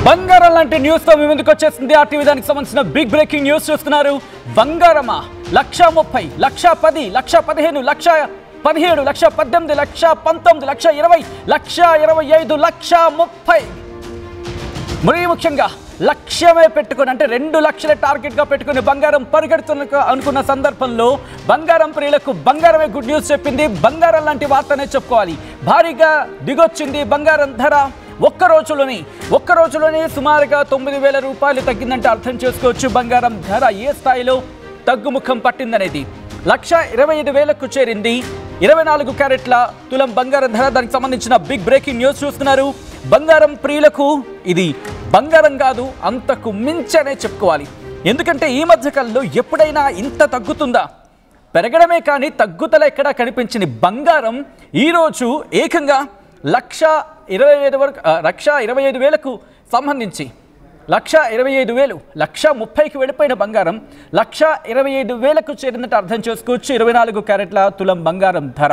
బంగారం లాంటి న్యూస్ తో మీ ముందుకు వచ్చేసింది ఆర్టీవీ. దానికి సంబంధించిన బిగ్ బ్రేకింగ్ న్యూస్ చూస్తున్నారు. బంగారమా 1,30,000, 1,10,000, 1,15,000, 1,17,000, 1,18,000, 1,19,000, 1,20,000, 1,25,000, 1,30,000. మరీ ముఖ్యంగా లక్ష్యమే పెట్టుకుని అంటే 2 లక్షల టార్గెట్గా పెట్టుకుని బంగారం పరిగెడుతున్న అనుకున్న సందర్భంలో బంగారం ప్రియులకు బంగారమే గుడ్ న్యూస్ చెప్పింది. బంగారం లాంటి వార్తనే చెప్పుకోవాలి. భారీగా దిగొచ్చింది బంగారం ధర. ఒక్క రోజులోనే సుమారుగా 9,000 రూపాయలు తగ్గిందంటే అర్థం చేసుకోవచ్చు బంగారం ధర ఏ స్థాయిలో తగ్గుముఖం పట్టిందనేది. 1,25,000కు చేరింది 24 క్యారెట్ల తులం బంగారం ధర. దానికి సంబంధించిన బిగ్ బ్రేకింగ్ న్యూస్ చూస్తున్నారు. బంగారం ప్రియులకు ఇది బంగారం కాదు, అంతకు మించనే చెప్పుకోవాలి. ఎందుకంటే ఈ మధ్యకాలంలో ఎప్పుడైనా ఇంత తగ్గుతుందా? పెరగడమే కానీ తగ్గుతల ఎక్కడా కనిపించింది. బంగారం ఈరోజు ఏకంగా 1,25,000కు సంబంధించి 1,25,000, 1,30,000కి వెళ్ళిపోయిన బంగారం 1,25,000కు చేరిందంటే అర్థం చేసుకోవచ్చు 24 క్యారెట్ల తులం బంగారం ధర.